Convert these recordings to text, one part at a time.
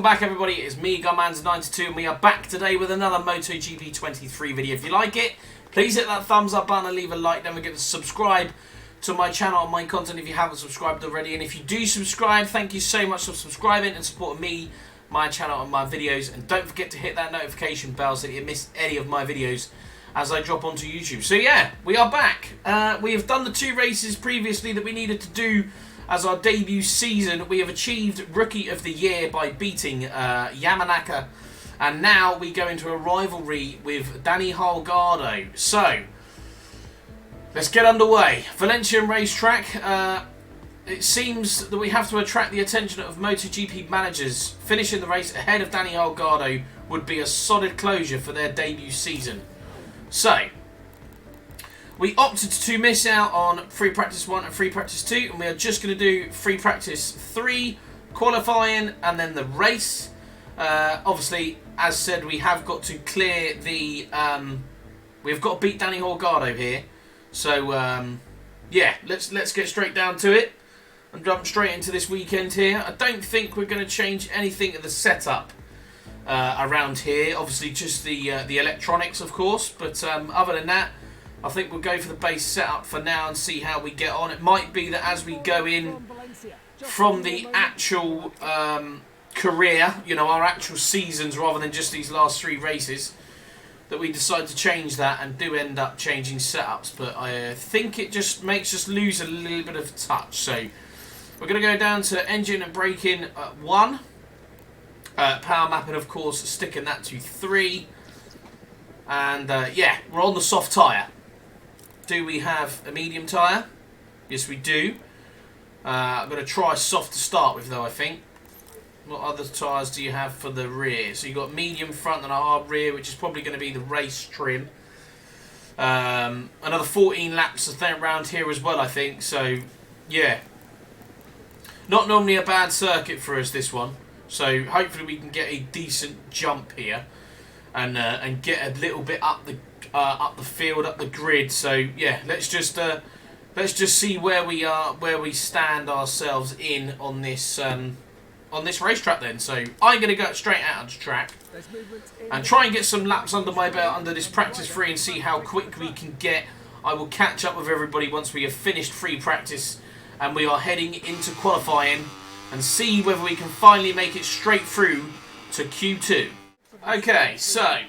Welcome back everybody, it's me Gunmans92 and we are back today with another MotoGP 23 video. If you like it, please hit that thumbs up button and leave a like. Don't forget to subscribe to my channel and my content if you haven't subscribed already. And if you do subscribe, thank you so much for subscribing and supporting me, my channel and my videos. And don't forget to hit that notification bell so that you miss any of my videos as I drop onto YouTube. So yeah, we are back. We have done the 2 races previously that we needed to do as our debut season. We have achieved Rookie of the Year by beating Yamaha, and now we go into a rivalry with Danny Holgado. So let's get underway. Valencia racetrack. It seems that we have to attract the attention of MotoGP managers. Finishing the race ahead of Danny Holgado would be a solid closure for their debut season. So we opted to miss out on free practice 1 and free practice 2, and we are just going to do free practice 3, qualifying, and then the race. Obviously, as said, we have got to clear the... we've got to beat Danny Holgado here. So, yeah, let's get straight down to it and jump straight into this weekend here. I don't think we're going to change anything in the setup around here. Obviously, just the electronics, of course. But other than that, I think we'll go for the base setup for now and see how we get on. It might be that as we go in from the actual career, you know, our actual seasons, rather than just these last 3 races, that we decide to change that and do end up changing setups. But I think it just makes us lose a little bit of touch. So we're going to go down to engine and braking at 1. Power mapping, of course, sticking that to 3. And yeah, we're on the soft tyre. Do we have a medium tyre? Yes, we do. I'm going to try soft to start with, though, I think. What other tyres do you have for the rear? So you've got medium front and a hard rear, which is probably going to be the race trim. Another 14 laps around here as well, I think. So, yeah. Not normally a bad circuit for us, this one. So, hopefully we can get a decent jump here. And get a little bit up the field, up the grid. So yeah, let's just see where we are, where we stand ourselves in on this racetrack then. So I'm going to go straight out onto track and try and get some laps under my belt under this practice 3 and see how quick we can get. I will catch up with everybody once we have finished free practice and we are heading into qualifying and see whether we can finally make it straight through to Q2. Okay, so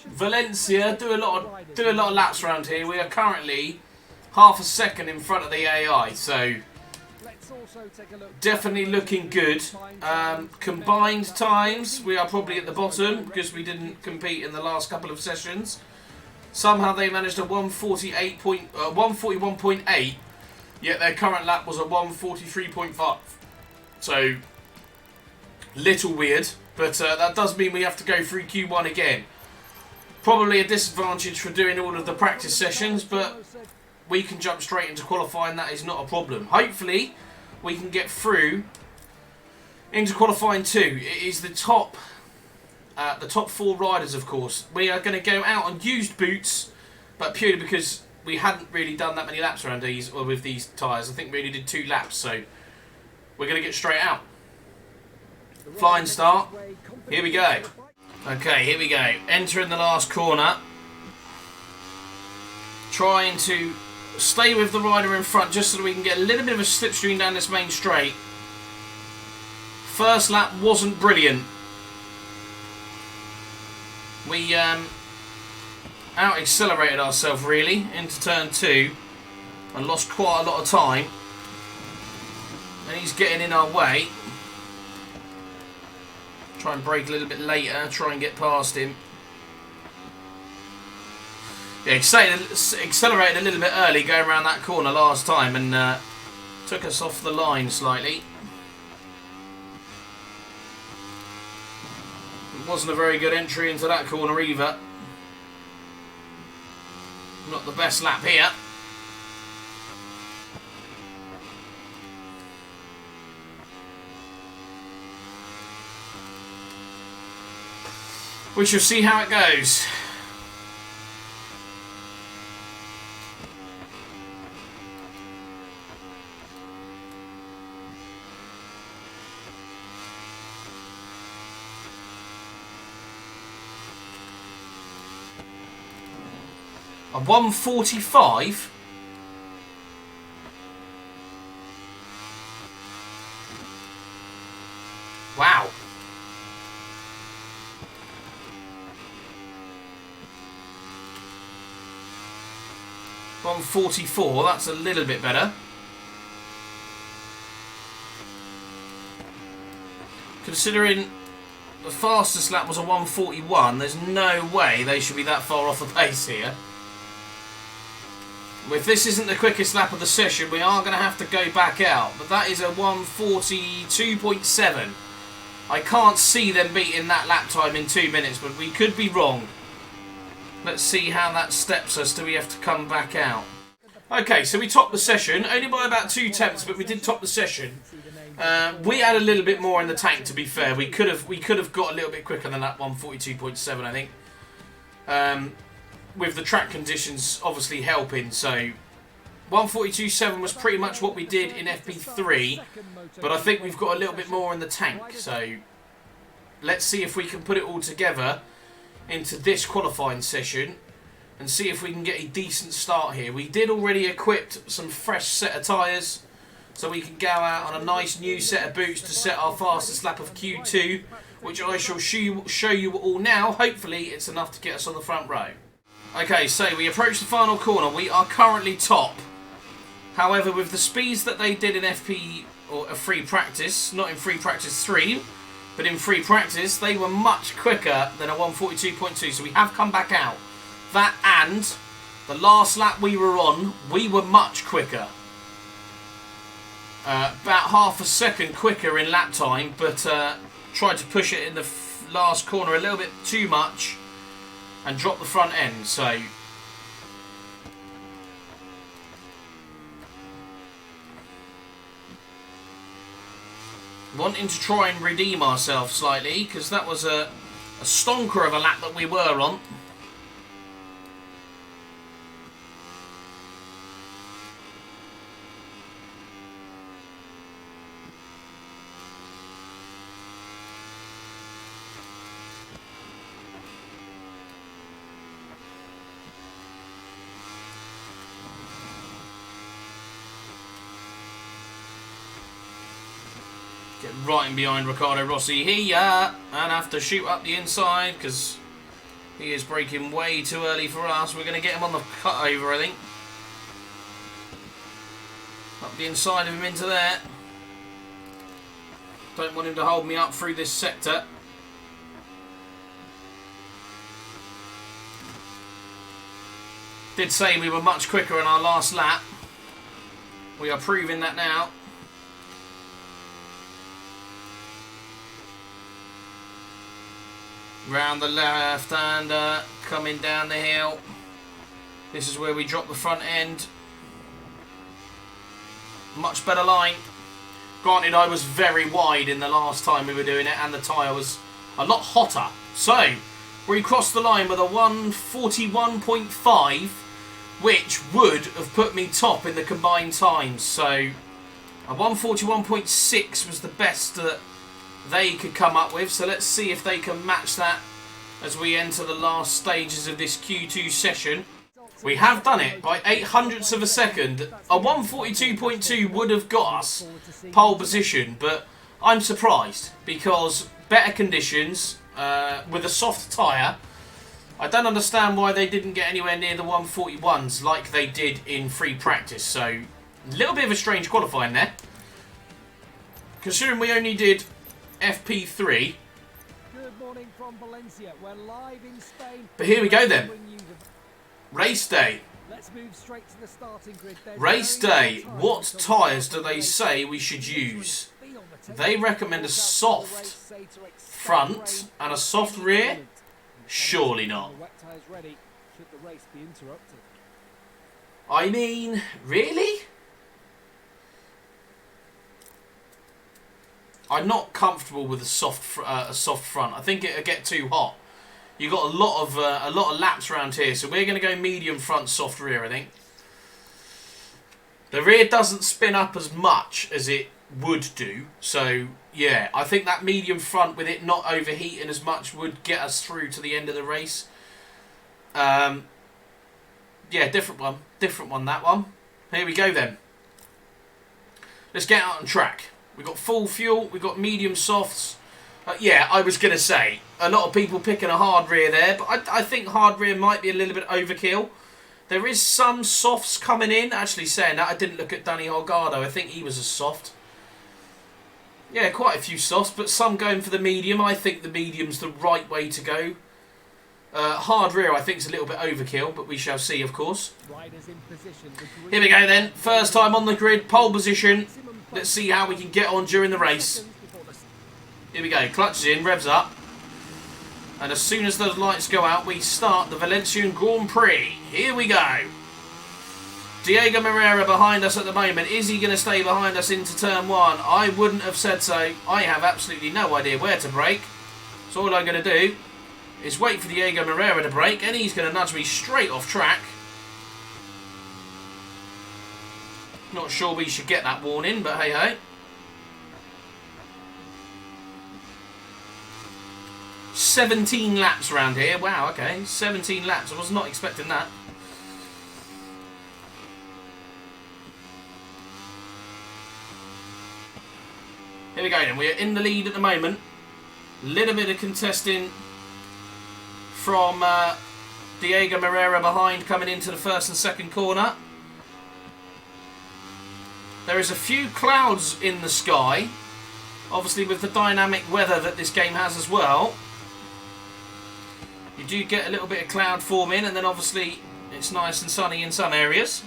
Valencia do a lot of laps around here. We are currently half a second in front of the AI, so definitely looking good. Combined times, we are probably at the bottom because we didn't compete in the last couple of sessions. Somehow they managed a 141.8, yet their current lap was a 143.5. So little weird. But that does mean we have to go through Q1 again. Probably a disadvantage for doing all of the practice sessions, but we can jump straight into qualifying. That is not a problem. Hopefully, we can get through into qualifying 2. It is the top 4 riders, of course. We are going to go out on used boots, but purely because we hadn't really done that many laps around these or with these tyres. I think we only did 2 laps, so we're going to get straight out. Flying start. Here we go. Okay, here we go. Entering the last corner. Trying to stay with the rider in front just so that we can get a little bit of a slipstream down this main straight. First lap wasn't brilliant. We out-accelerated ourselves really into turn 2 and lost quite a lot of time. And he's getting in our way. Try and brake a little bit later, try and get past him. Yeah, accelerated a little bit early going around that corner last time and took us off the line slightly. It wasn't a very good entry into that corner either. Not the best lap here. We shall see how it goes. A 1:45. Wow. $1:44. That's a little bit better. Considering the fastest lap was a 1:41, there's no way they should be that far off the pace here. If this isn't the quickest lap of the session, we are going to have to go back out. But that is a 1:42.7. I can't see them beating that lap time in 2 minutes, but we could be wrong. Let's see how that steps us. Do we have to come back out? Okay, so we topped the session, only by about 2 tenths, but we did top the session. We had a little bit more in the tank, to be fair. We could have got a little bit quicker than that 1:42.7, I think. With the track conditions obviously helping, so 1:42.7 was pretty much what we did in FP3, but I think we've got a little bit more in the tank, so let's see if we can put it all together into this qualifying session and see if we can get a decent start here. We did already equip some fresh set of tyres, so we can go out on a nice new set of boots to set our fastest lap of Q2, which I shall show you all now. Hopefully it's enough to get us on the front row. Okay, so we approach the final corner. We are currently top. However, with the speeds that they did in FP or free practice, not in free practice 3, but in free practice, they were much quicker than a 1:42.2. So we have come back out. That and the last lap we were on, we were much quicker. About half a second quicker in lap time, but tried to push it in the last corner a little bit too much and drop the front end. So wanting to try and redeem ourselves slightly, because that was a stonker of a lap that we were on. Get right in behind Riccardo Rossi here and have to shoot up the inside because he is braking way too early for us. We're going to get him on the cutover, I think. Up the inside of him into there. Don't want him to hold me up through this sector. Did say we were much quicker in our last lap. We are proving that now. Round the left and coming down the hill. This is where we drop the front end. Much better line. Granted, I was very wide in the last time we were doing it and the tyre was a lot hotter. So, we crossed the line with a 1:41.5, which would have put me top in the combined times. So, a 1:41.6 was the best that they could come up with. So let's see if they can match that as we enter the last stages of this Q2 session. We have done it by 0.08 of a second. A 1:42.2 would have got us pole position, but I'm surprised because better conditions with a soft tyre. I don't understand why they didn't get anywhere near the 1:41s like they did in free practice. So a little bit of a strange qualifying there, considering we only did FP3. Good morning from Valencia. We're live in Spain. But here we go then. Race day. Let's move straight to the starting grid. Race day. What tyres do they say we should use? They recommend a soft front and a soft rear. Surely not. I mean, really? I'm not comfortable with a soft front. I think it'll get too hot. You got a lot of laps around here, so we're going to go medium front, soft rear. I think the rear doesn't spin up as much as it would do. So yeah, I think that medium front with it not overheating as much would get us through to the end of the race. Yeah, different one. Different one, that one. Here we go then. Let's get out on track. We've got full fuel. We've got medium softs. Yeah, I was going to say, a lot of people picking a hard rear there, but I think hard rear might be a little bit overkill. There is some softs coming in. Actually, saying that, I didn't look at Danny Holgado. I think he was a soft. Yeah, quite a few softs, but some going for the medium. I think the medium's the right way to go. Hard rear, I think, is a little bit overkill, but we shall see, of course. Here we go then. First time on the grid, pole position. Let's see how we can get on during the race. Here we go. Clutches in, revs up. And as soon as those lights go out, we start the Valencian Grand Prix. Here we go. Diego Moreira behind us at the moment. Is he going to stay behind us into turn one? I wouldn't have said so. I have absolutely no idea where to brake. So all I'm going to do is wait for Diego Moreira to brake, and he's going to nudge me straight off track. Not sure we should get that warning, but hey ho. 17 laps around here. Wow, okay. 17 laps. I was not expecting that. Here we go then. We're in the lead at the moment. Little bit of contesting from Diego Moreira behind, coming into the first and second corner. There is a few clouds in the sky. Obviously with the dynamic weather that this game has as well. You do get a little bit of cloud forming, and then obviously it's nice and sunny in some areas.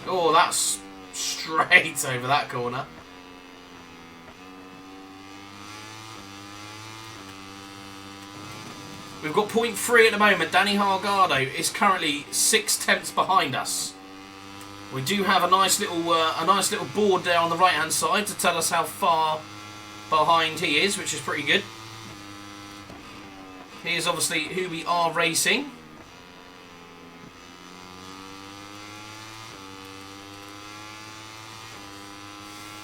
Oh, that's straight over that corner. We've got 0.3 at the moment. Danny Holgado is currently 6/10 behind us. We do have a nice little board there on the right hand side to tell us how far behind he is, which is pretty good. Here's obviously who we are racing.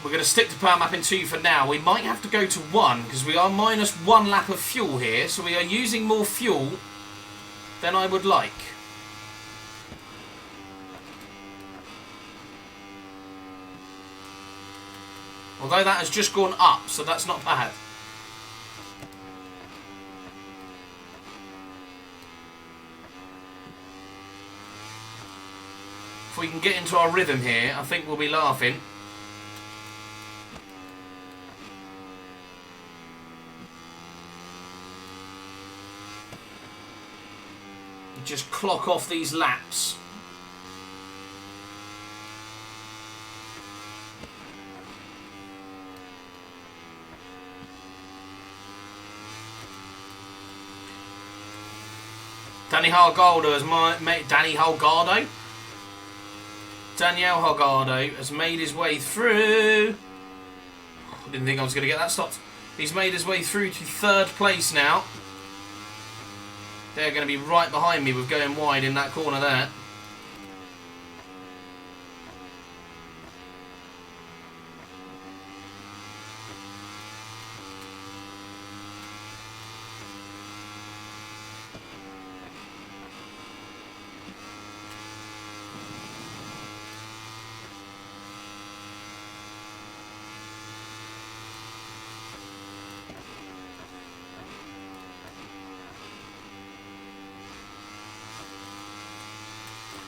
We're going to stick to power mapping 2 for now. We might have to go to 1 because we are minus 1 lap of fuel here, so we are using more fuel than I would like. Although that has just gone up, so that's not bad. If we can get into our rhythm here, I think we'll be laughing. Just clock off these laps. Daniel Holgado has made his way through. I didn't think I was going to get that stopped. He's made his way through to 3rd place now. They're going to be right behind me with going wide in that corner there.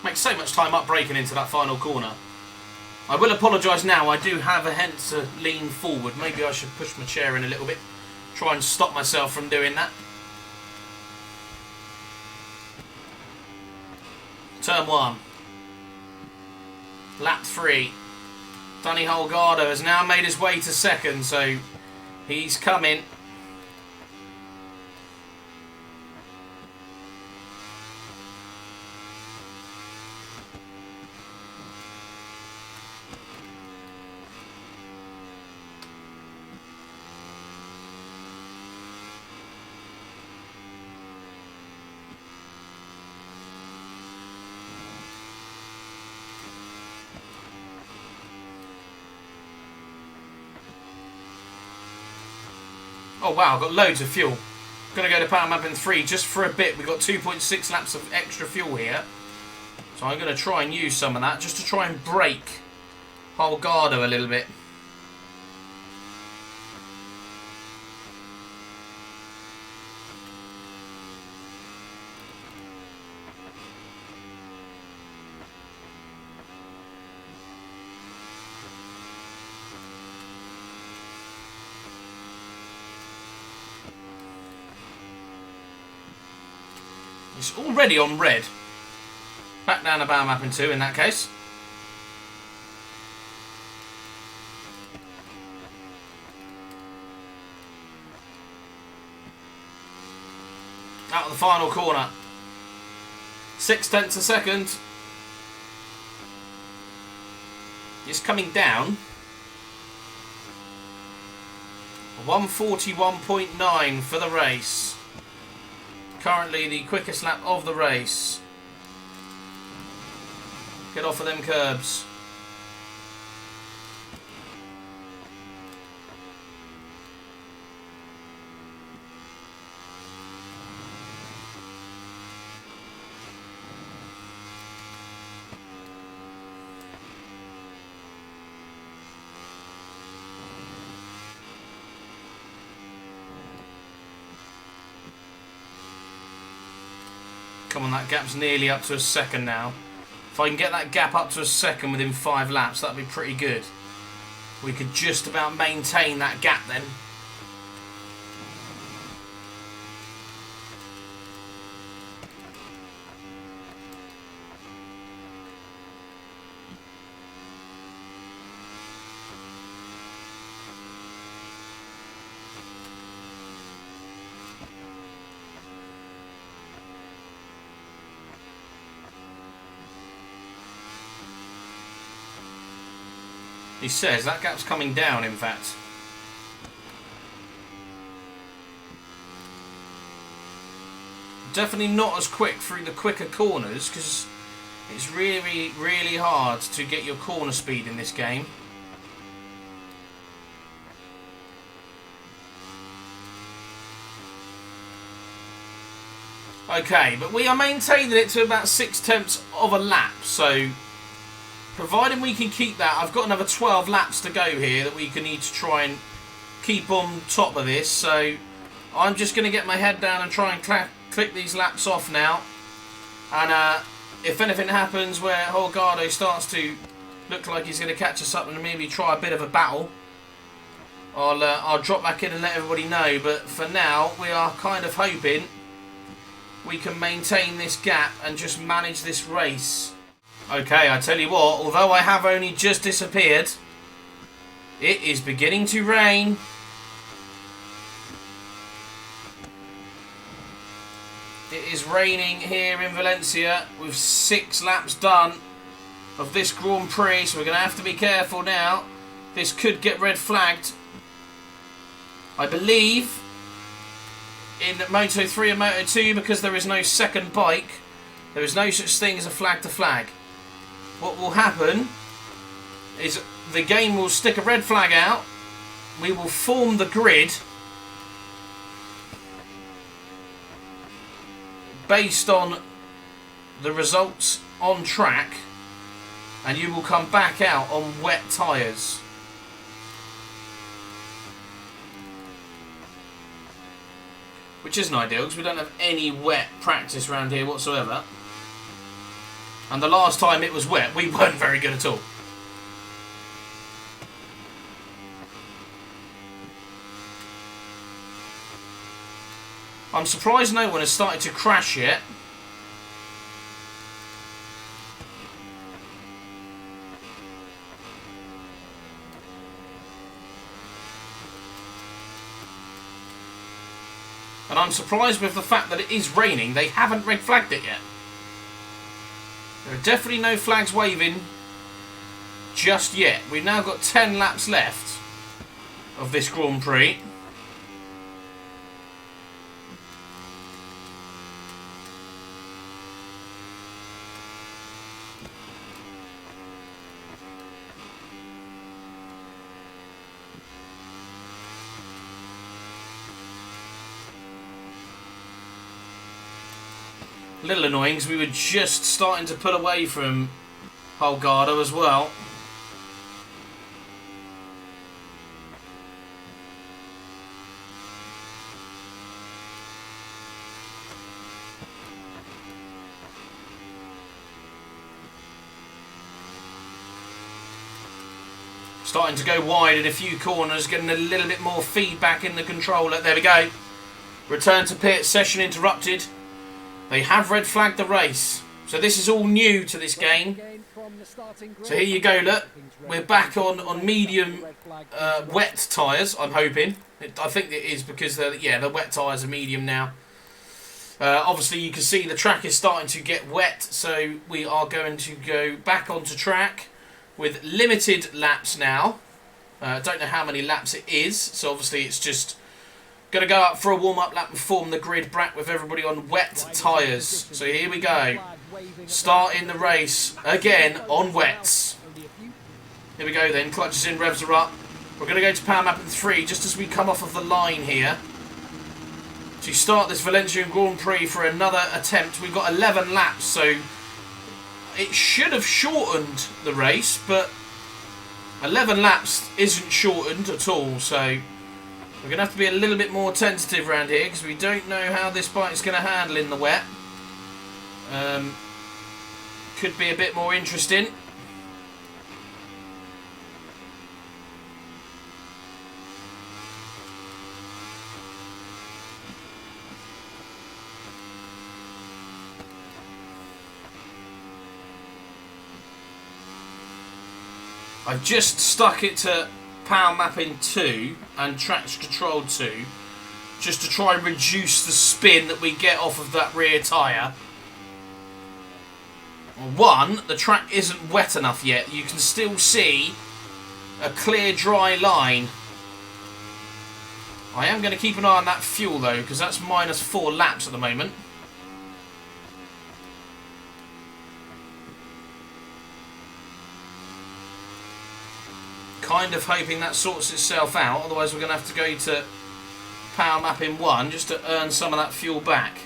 Makes so much time up braking into that final corner. I will apologise now, I do have a hint to lean forward. Maybe I should push my chair in a little bit. Try and stop myself from doing that. Turn 1. Lap 3. Danny Holgado has now made his way to 2nd, so he's coming. Oh wow, I've got loads of fuel. Gonna go to power map in 3 just for a bit. We've got 2.6 laps of extra fuel here. So I'm gonna try and use some of that just to try and break Holgado a little bit. It's already on red. Back down to power map in 2 in that case. Out of the final corner. 0.6 a second. It's coming down. 1:41.9 for the race. Currently the quickest lap of the race. Get off of them curbs. Come on, that gap's nearly up to a second now. If I can get that gap up to a second within 5 laps, that'd be pretty good. We could just about maintain that gap then. He says that gap's coming down, in fact. Definitely not as quick through the quicker corners, because it's really, really hard to get your corner speed in this game. Okay, but we are maintaining it to about 0.6 of a lap, so providing we can keep that, I've got another 12 laps to go here that we can need to try and keep on top of this. So I'm just going to get my head down and try and click these laps off now. And if anything happens where Holgado starts to look like he's going to catch us up and maybe try a bit of a battle, I'll drop back in and let everybody know. But for now, we are kind of hoping we can maintain this gap and just manage this race. Okay, I tell you what, although I have only just disappeared, it is beginning to rain. It is raining here in Valencia with 6 laps done of this Grand Prix, so we're going to have to be careful now. This could get red flagged. I believe in Moto 3 and Moto 2, because there is no second bike, there is no such thing as a flag to flag. What will happen is the game will stick a red flag out, we will form the grid based on the results on track, and you will come back out on wet tyres. Which isn't ideal because we don't have any wet practice around here whatsoever. And the last time it was wet, we weren't very good at all. I'm surprised no one has started to crash yet. And I'm surprised with the fact that it is raining, they haven't red flagged it yet. There are definitely no flags waving just yet. We've now got 10 laps left of this Grand Prix. A little annoying because we were just starting to pull away from Holgado as well. Starting to go wide in a few corners, getting a little bit more feedback in the controller. There we go. Return to pit, session interrupted. They have red flagged the race. So this is all new to this game. So here you go, look. We're back on medium wet tyres, I'm hoping. I think it is because, the wet tyres are medium now. Obviously you can see the track is starting to get wet, so we are going to go back onto track with limited laps now. Don't know how many laps it is, so obviously it's just going to go up for a warm-up lap and form the grid back with everybody on wet tyres. So here we go. Starting the race again on wets. Here we go then, clutches in, revs are up. We're going to go to power map in 3 just as we come off of the line here. To start this Valencian Grand Prix for another attempt. We've got 11 laps, so it should have shortened the race, but 11 laps isn't shortened at all, so we're going to have to be a little bit more tentative around here because we don't know how this bike is going to handle in the wet. Could be a bit more interesting. I've just stuck it to power mapping 2 and traction control 2 just to try and reduce the spin that we get off of that rear tyre. 1, the track isn't wet enough yet. You can still see a clear dry line. I am going to keep an eye on that fuel though, because that's -4 laps at the moment. Kind of hoping that sorts itself out, otherwise we're going to have to go to power mapping 1 just to earn some of that fuel back.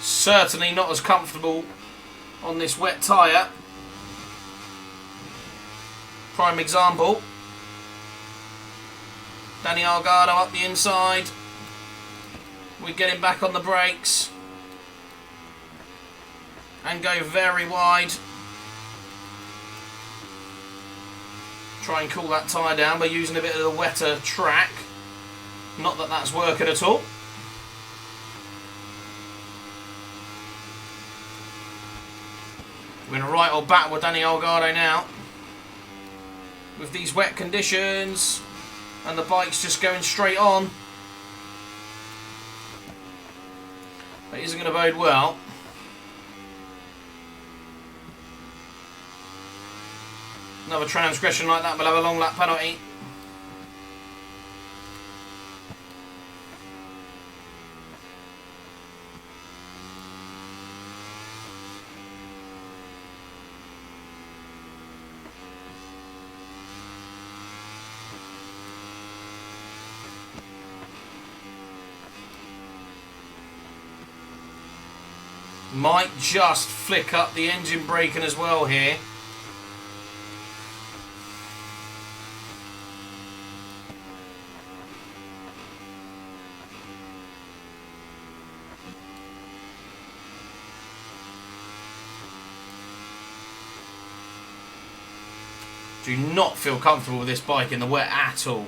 Certainly not as comfortable on this wet tyre. Prime example. Danny Holgado up the inside. We get him back on the brakes and go very wide. Try and cool that tyre down by using a bit of the wetter track. Not that that's working at all. We're going to right or back with Danny Holgado now. With these wet conditions and the bike's just going straight on. That isn't going to bode well. Another transgression like that will have a long lap penalty. Might just flick up the engine braking as well here. Do not feel comfortable with this bike in the wet at all.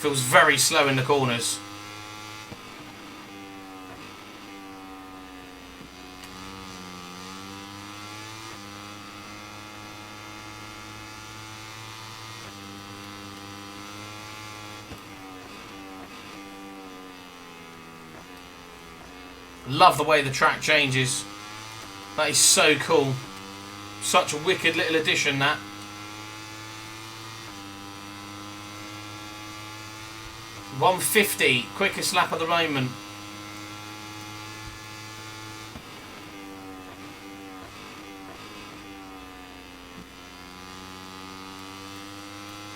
Feels very slow in the corners. Love the way the track changes. That is so cool. Such a wicked little addition, that. .150, quickest lap at the moment.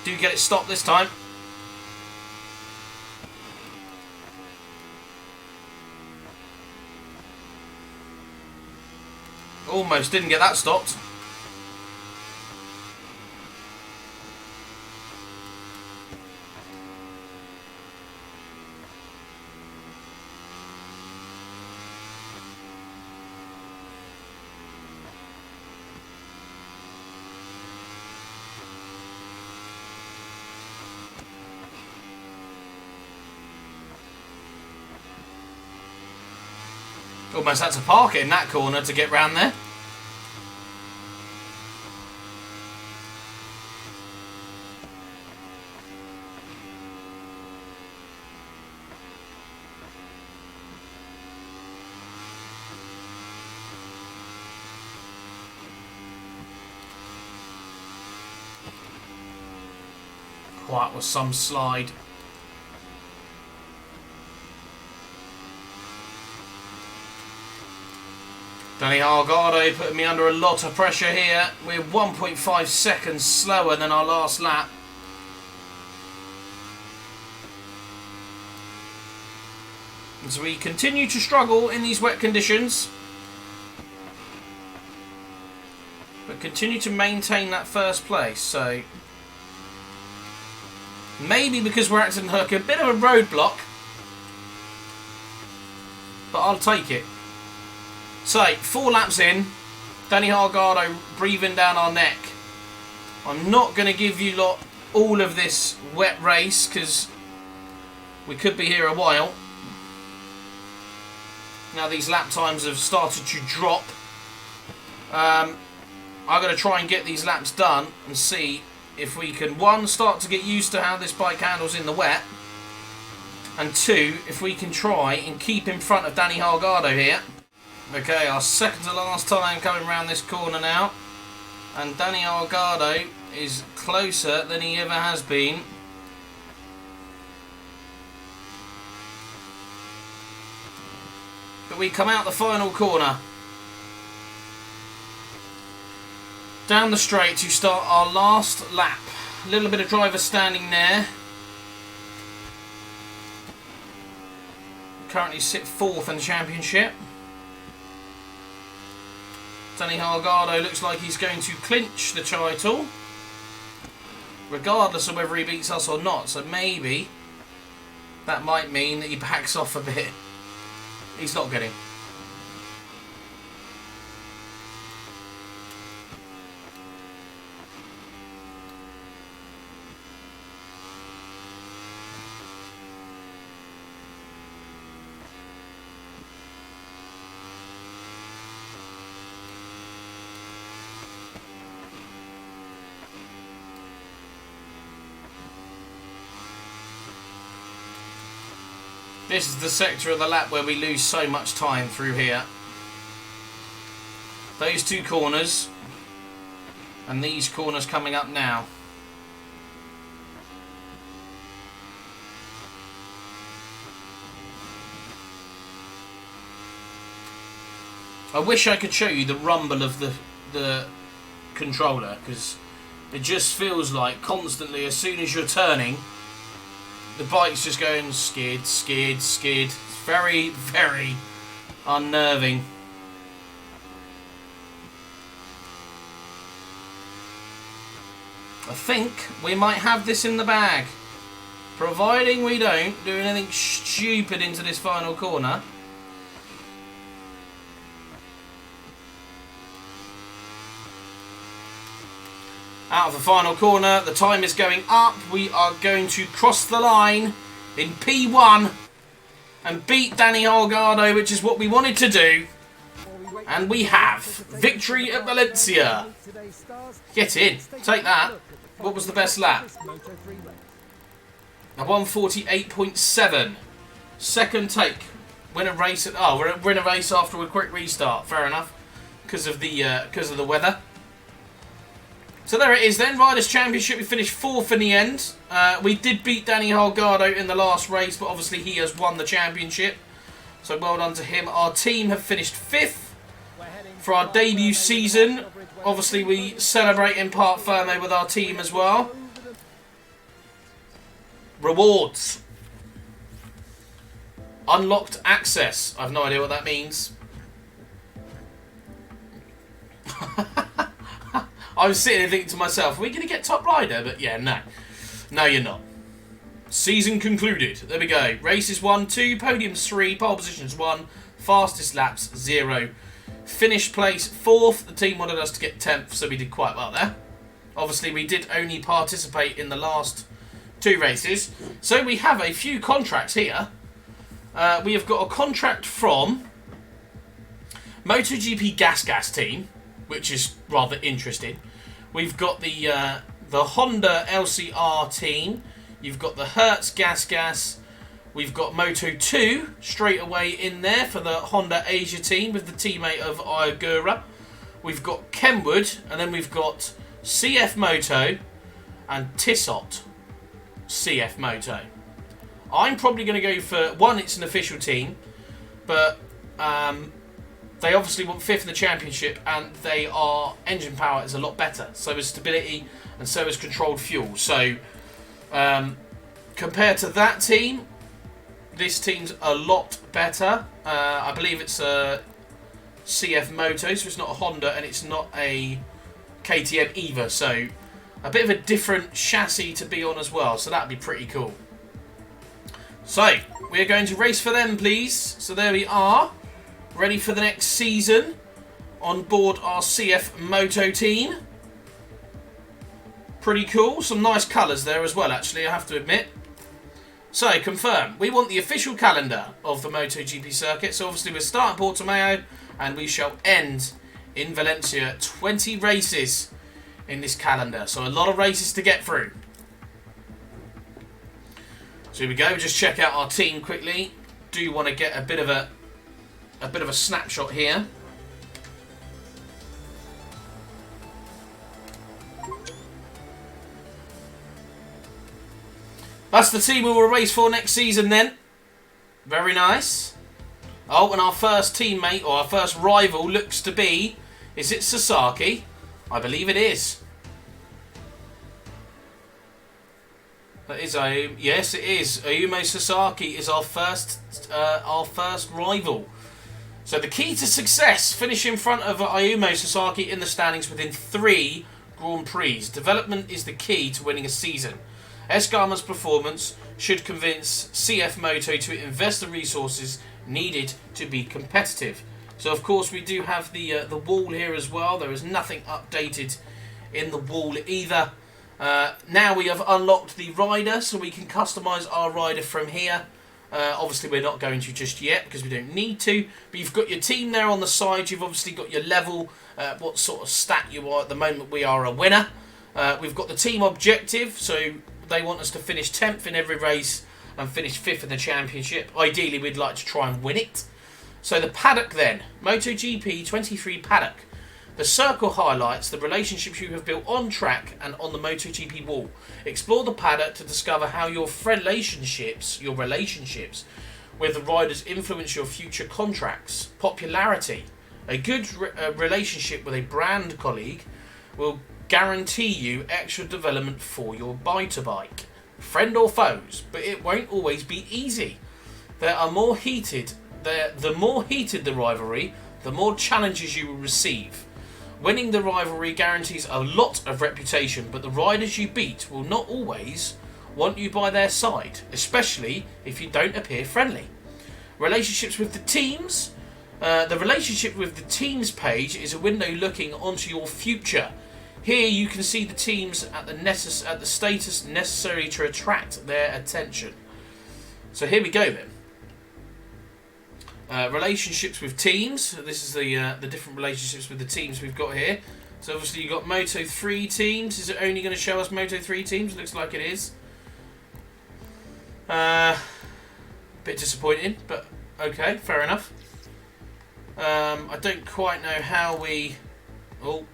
do get it stopped this time. Almost didn't get that stopped. Almost had to park it in that corner to get round there. Oh, that was some slide. Danny Hargado putting me under a lot of pressure here. We're 1.5 seconds slower than our last lap. As we continue to struggle in these wet conditions, but continue to maintain that first place. So maybe because we're acting like a bit of a roadblock, but I'll take it. So, 4 laps in, Danny Hargado breathing down our neck. I'm not going to give you lot all of this wet race because we could be here a while. Now these lap times have started to drop. I'm going to try and get these laps done and see if we can, 1, start to get used to how this bike handles in the wet, and 2, if we can try and keep in front of Danny Hargado here. Okay, our second to last time coming around this corner now, and Danny Hargado is closer than he ever has been. But we come out the final corner, down the straight to start our last lap. A little bit of driver standing there. Currently sit 4th in the championship. Danny Hargado looks like he's going to clinch the title, regardless of whether he beats us or not. So maybe that might mean that he backs off a bit. He's not getting. This is the sector of the lap where we lose so much time through here. Those 2 corners and these corners coming up now. I wish I could show you the rumble of the controller, because it just feels like constantly as soon as you're turning, the bike's just going skid, skid, skid. It's very, very unnerving. I think we might have this in the bag, providing we don't do anything stupid into this final corner. Out of the final corner, the time is going up. We are going to cross the line in P1 and beat Danny Hargado, which is what we wanted to do. And we have victory at Valencia. Get in. Take that. What was the best lap? A 148.7. Second take. Win a race. We're in a race after a quick restart. Fair enough. Because of the weather. So there it is then, Riders' Championship. We finished 4th in the end. We did beat Danny Hargado in the last race, but obviously he has won the championship. So well done to him. Our team have finished 5th for our debut season. Obviously we celebrate in part firme with our team as well. Rewards. Unlocked access. I have no idea what that means. I was sitting there thinking to myself, are we going to get top rider? But yeah, no. No, you're not. Season concluded. There we go. Races 1, 2, podiums 3, pole positions 1, fastest laps 0. Finished place 4th. The team wanted us to get 10th, so we did quite well there. Obviously, we did only participate in the last 2 races. So we have a few contracts here. We have got a contract from MotoGP Gas team, which is rather interesting. We've got the Honda LCR team. You've got the Hertz Gas. We've got Moto 2 straight away in there for the Honda Asia team with the teammate of Iagura. We've got Kenwood, and then we've got CF Moto and Tissot CF Moto. I'm probably going to go for one. It's an official team, but they obviously want 5th in the championship, and engine power is a lot better. So is stability, and so is controlled fuel. So compared to that team, this team's a lot better. I believe it's a CF Moto, so it's not a Honda, and it's not a KTM either. So a bit of a different chassis to be on as well. So that'd be pretty cool. So we're going to race for them, please. So there we are, ready for the next season on board our CF Moto team. Pretty cool. Some nice colours there as well, actually, I have to admit. So, confirm. We want the official calendar of the MotoGP circuit. So, obviously, we'll start at Portimao and we shall end in Valencia. 20 races in this calendar. So, a lot of races to get through. So, here we go. Just check out our team quickly. Do want to get a bit of a snapshot here. That's the team we will race for next season then. Very nice. Oh, and our first teammate, or our first rival, looks to be... Is it Sasaki? I believe it is. That is Ayumu. Yes, it is. Ayumu Sasaki is our first rival. So the key to success, finish in front of Ayumu Sasaki in the standings within 3 Grand Prix. Development is the key to winning a season. Esgama's performance should convince CF Moto to invest the resources needed to be competitive. So of course we do have the wall here as well. There is nothing updated in the wall either. Now we have unlocked the rider, so we can customise our rider from here. Obviously we're not going to just yet because we don't need to, but you've got your team there on the side. You've obviously got your level, what sort of stat you are. At the moment we are a winner. We've got the team objective, so they want us to finish 10th in every race and finish 5th in the championship. Ideally, we'd like to try and win it. So the paddock then. MotoGP 23 paddock. The circle highlights the relationships you have built on track and on the MotoGP wall. Explore the paddock to discover how your relationships with the riders influence your future contracts. Popularity. A good relationship with a brand colleague will guarantee you extra development for your bike. Friend or foes, but it won't always be easy. The more heated the rivalry, the more challenges you will receive. Winning the rivalry guarantees a lot of reputation, but the riders you beat will not always want you by their side, especially if you don't appear friendly. Relationships with the teams. The relationship with the teams page is a window looking onto your future. Here you can see the teams at the status necessary to attract their attention. So here we go then. Relationships with teams. This is the different relationships with the teams we've got here. So obviously you've got Moto 3 teams. Is it only going to show us Moto 3 teams? Looks like it is. Bit disappointing, but okay, fair enough. I don't quite know how we... Oh.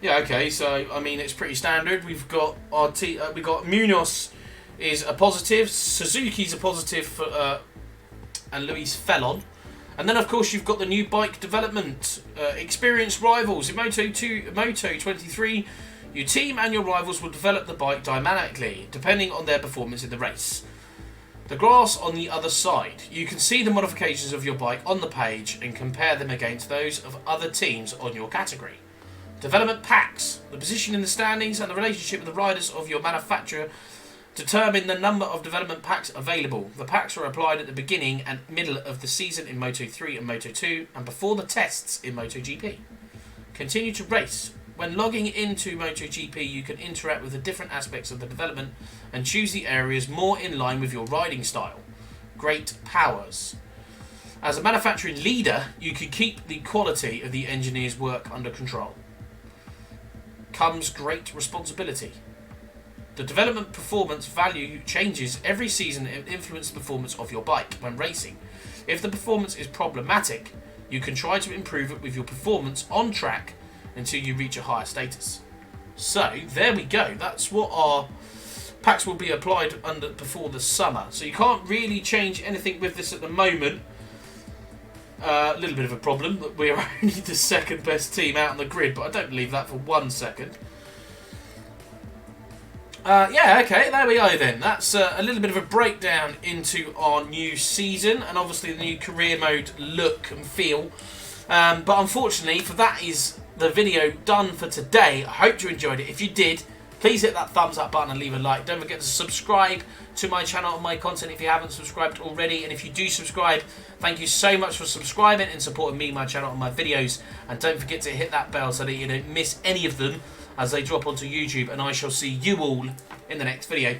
Yeah, okay, so, I mean, it's pretty standard. We've got our we've got Munoz is a positive, Suzuki's a positive, for, and Luis Fellon. And then, of course, you've got the new bike development, experienced rivals. In Moto 23, Your team and your rivals will develop the bike dynamically, depending on their performance in the race. The grass on the other side. You can see the modifications of your bike on the page and compare them against those of other teams on your category. Development packs. The position in the standings and the relationship with the riders of your manufacturer determine the number of development packs available. The packs are applied at the beginning and middle of the season in Moto 3 and Moto 2 and before the tests in MotoGP. Continue to race. When logging into MotoGP, you can interact with the different aspects of the development and choose the areas more in line with your riding style. Great powers. As a manufacturing leader, you can keep the quality of the engineer's work under control. Comes great responsibility. The development performance value changes every season and influences the performance of your bike when racing. If the performance is problematic, you can try to improve it with your performance on track until you reach a higher status. So there we go. That's what our packs will be applied under before the summer. So you can't really change anything with this at the moment. A little bit of a problem that we're only the second best team out on the grid, but I don't believe that for 1 second. Yeah, okay, there we go then. That's a little bit of a breakdown into our new season and obviously the new career mode look and feel. But unfortunately, for that is the video done for today. I hope you enjoyed it. If you did, please hit that thumbs up button and leave a like. Don't forget to subscribe to my channel and my content if you haven't subscribed already. And if you do subscribe, thank you so much for subscribing and supporting me, my channel and my videos. And don't forget to hit that bell so that you don't miss any of them as they drop onto YouTube. And I shall see you all in the next video.